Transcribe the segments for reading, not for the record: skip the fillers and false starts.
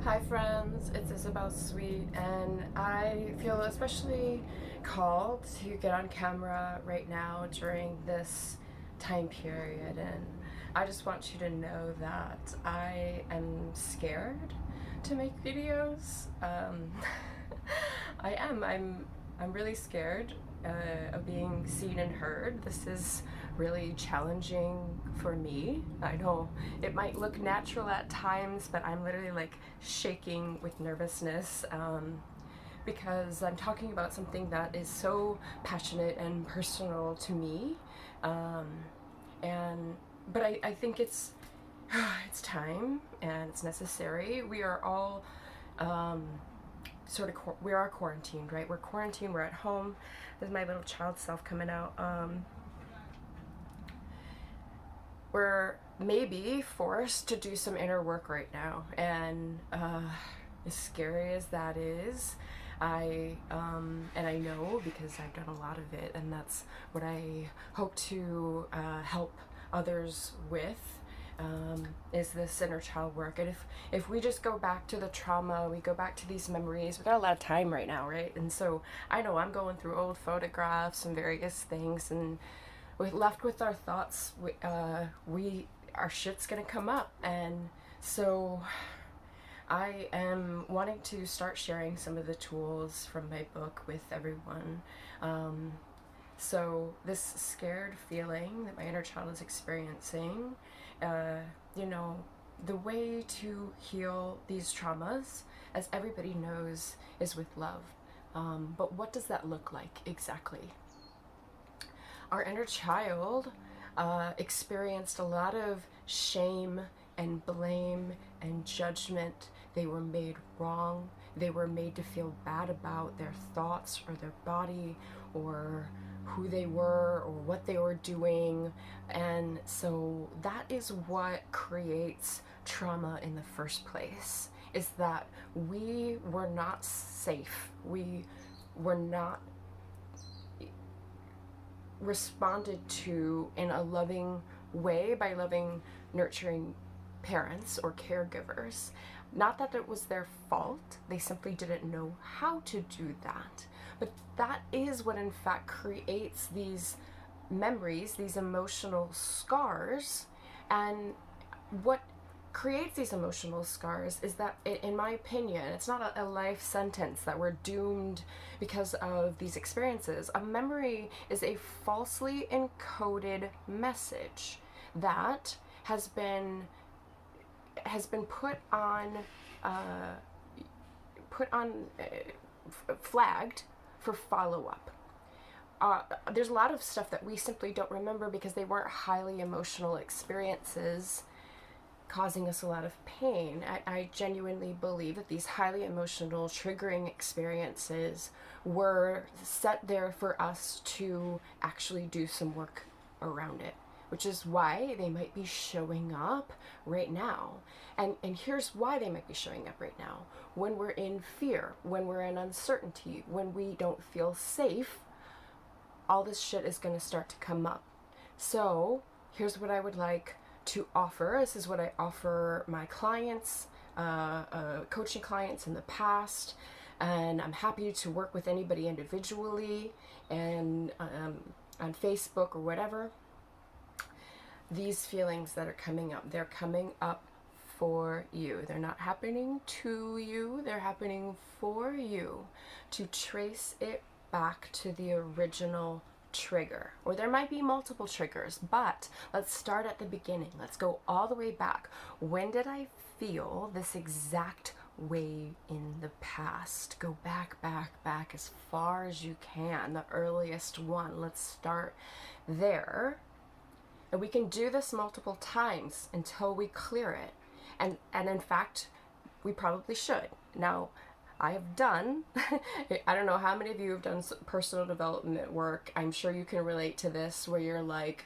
Hi friends, it's IzaBelle Sweet, and I feel especially called to get on camera right now during this time period, and I just want you to know that I am scared to make videos. I am. I'm really scared of being seen and heard. This is really challenging for me. I know it might look natural at times, but I'm literally like shaking with nervousness because I'm talking about something that is so passionate and personal to me. Um, and but I think it's time and it's necessary. We are all um, we are quarantined, right? We're quarantined. We're at home. There's my little child self coming out. We're maybe forced to do some inner work right now, and as scary as that is, and I know because I've done a lot of it, and that's what I hope to help others with. Is this inner child work. And if we just go back to the trauma, we go back to these memories, we got a lot of time right now, right? And so I know I'm going through old photographs and various things, and we're left with our thoughts. Our shit's gonna come up. And so I am wanting to start sharing some of the tools from my book with everyone. So this scared feeling that my inner child is experiencing, uh, you know, the way to heal these traumas, as everybody knows, is with love. But what does that look like exactly? Our inner child experienced a lot of shame and blame and judgment. They were made wrong. They were made to feel bad about their thoughts or their body or who they were or what they were doing. And so that is what creates trauma in the first place, is that we were not safe. We were not responded to in a loving way by loving, nurturing parents or caregivers. Not that it was their fault, they simply didn't know how to do that. But that is what, in fact, creates these memories, these emotional scars. And what creates these emotional scars is that, in my opinion, it's not a life sentence that we're doomed because of these experiences. A memory is a falsely encoded message that has been uh, put on flagged for follow-up. There's a lot of stuff that we simply don't remember because they weren't highly emotional experiences causing us a lot of pain. I genuinely believe that these highly emotional, triggering experiences were set there for us to actually do some work around it, which is why they might be showing up right now. And here's why they might be showing up right now. When we're in fear, when we're in uncertainty, when we don't feel safe, all this shit is going to start to come up. So here's what I would like to offer. This is what I offer my clients, coaching clients in the past, and I'm happy to work with anybody individually and on Facebook or whatever. These feelings that are coming up, they're coming up for you. They're not happening to you, they're happening for you, to trace it back to the original trigger. Or there might be multiple triggers, but let's start at the beginning. Let's go all the way back. When did I feel this exact way in the past? Go back as far as you can, the earliest one. Let's start there. And we can do this multiple times until we clear it. And in fact, we probably should. Now, I have done, I don't know how many of you have done personal development work. I'm sure you can relate to this, where you're like,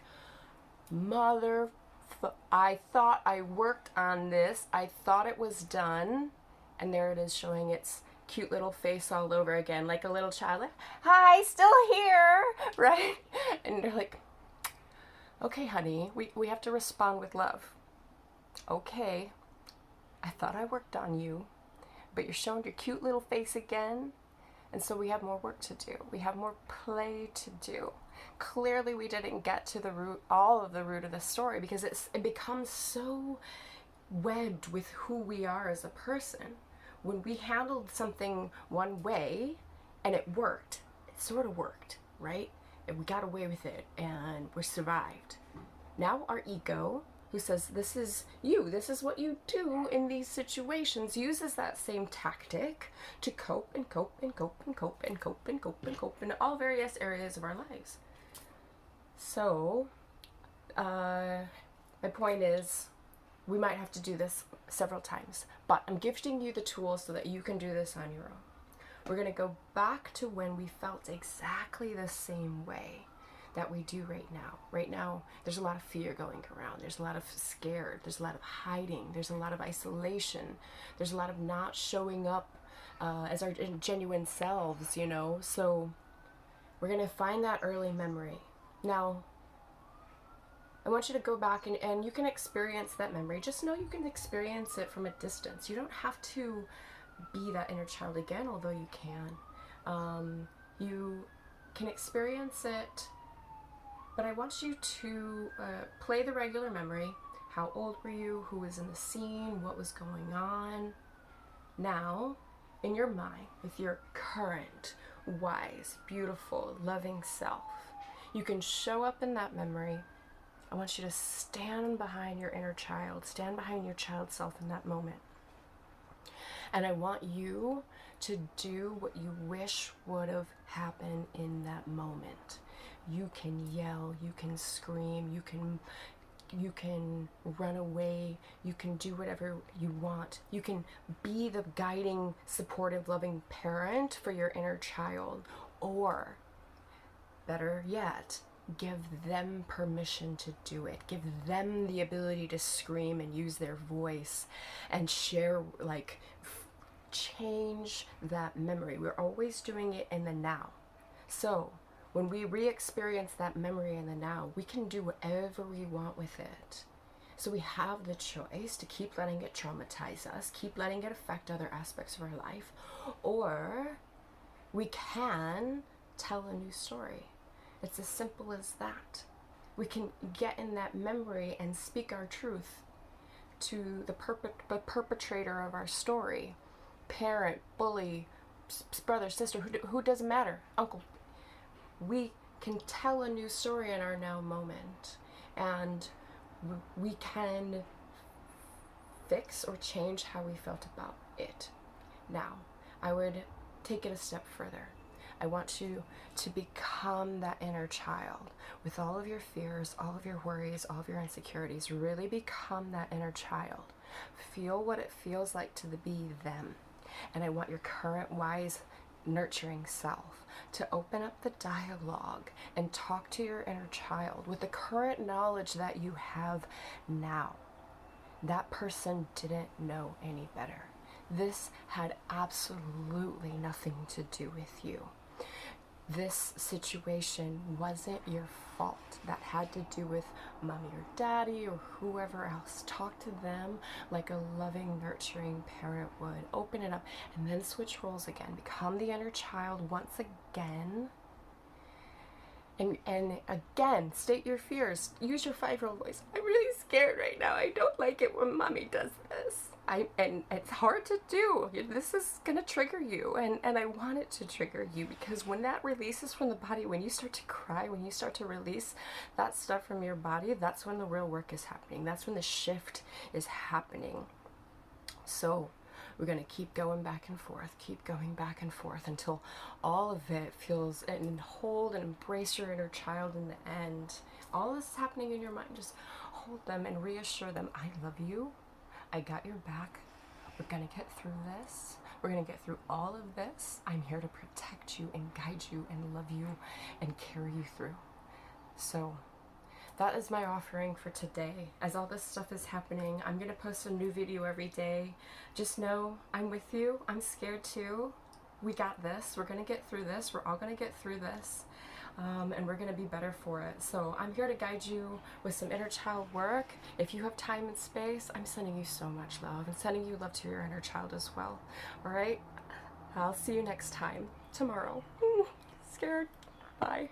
I thought I worked on this. I thought it was done. And there it is, showing its cute little face all over again, like a little child, like, hi, still here, right? And they're like, okay, honey, we have to respond with love. Okay, I thought I worked on you. but you're showing your cute little face again. And so we have more work to do. We have more play to do. Clearly we didn't get to the root, all of the root of the story, because it becomes so webbed with who we are as a person. When we handled something one way and it worked, it sort of worked, right? And we got away with it and we survived. Now our ego, who says this is you, this is what you do in these situations, uses that same tactic to cope and cope and cope and cope and cope and cope and cope in all various areas of our lives. So, my point is, we might have to do this several times, but I'm gifting you the tools so that you can do this on your own. We're going to go back to when we felt exactly the same way that we do right now. Right now, there's a lot of fear going around. There's a lot of scared. There's a lot of hiding. There's a lot of isolation. There's a lot of not showing up as our genuine selves, you know? So we're going to find that early memory. Now, I want you to go back and you can experience that memory. Just know you can experience it from a distance. You don't have to be that inner child again, although you can. You can experience it, but I want you to play the regular memory. How old were you? Who was in the scene? What was going on? Now, in your mind, with your current, wise, beautiful, loving self, you can show up in that memory. I want you to stand behind your inner child, stand behind your child self in that moment. And I want you to do what you wish would have happened in that moment. You can yell, you can scream, you can run away, you can do whatever you want. You can be the guiding, supportive, loving parent for your inner child, or better yet, give them permission to do it. Give them the ability to scream and use their voice and share, like, change that memory. We're always doing it in the now. So when we re-experience that memory in the now, we can do whatever we want with it. So we have the choice to keep letting it traumatize us, keep letting it affect other aspects of our life, or we can tell a new story. It's as simple as that. We can get in that memory and speak our truth to the perpetrator of our story. Parent, bully, brother, sister, who doesn't matter, uncle. We can tell a new story in our now moment, and we can fix or change how we felt about it. Now, I would take it a step further. I want you to become that inner child with all of your fears, all of your worries, all of your insecurities. Really become that inner child. Feel what it feels like to be them. And I want your current wise, nurturing self to open up the dialogue and talk to your inner child with the current knowledge that you have now. That person didn't know any better. This had absolutely nothing to do with you. This situation wasn't your fault. That had to do with mommy or daddy or whoever else. Talk to them like a loving, nurturing parent would. Open it up and then switch roles again. Become the inner child once again. And again, state your fears. Use your 5-year-old voice. I'm really scared right now. I don't like it when mommy does this. And it's hard to do. This is gonna trigger you, and I want it to trigger you, because when that releases from the body, when you start to cry, when you start to release that stuff from your body, that's when the real work is happening. That's when the shift is happening. So we're gonna keep going back and forth until all of it feels, and hold and embrace your inner child in the end. All this is happening in your mind. Just hold them and reassure them, I love you. I got your back. We're gonna get through this. We're gonna get through all of this. I'm here to protect you and guide you and love you and carry you through. So that is my offering for today. As all this stuff is happening, I'm gonna post a new video every day. Just know I'm with you. I'm scared too. We got this. We're gonna get through this. We're all gonna get through this. and we're going to be better for it. So I'm here to guide you with some inner child work. If you have time and space, I'm sending you so much love and sending you love to your inner child as well. All right? I'll see you next time, tomorrow. Scared. Bye.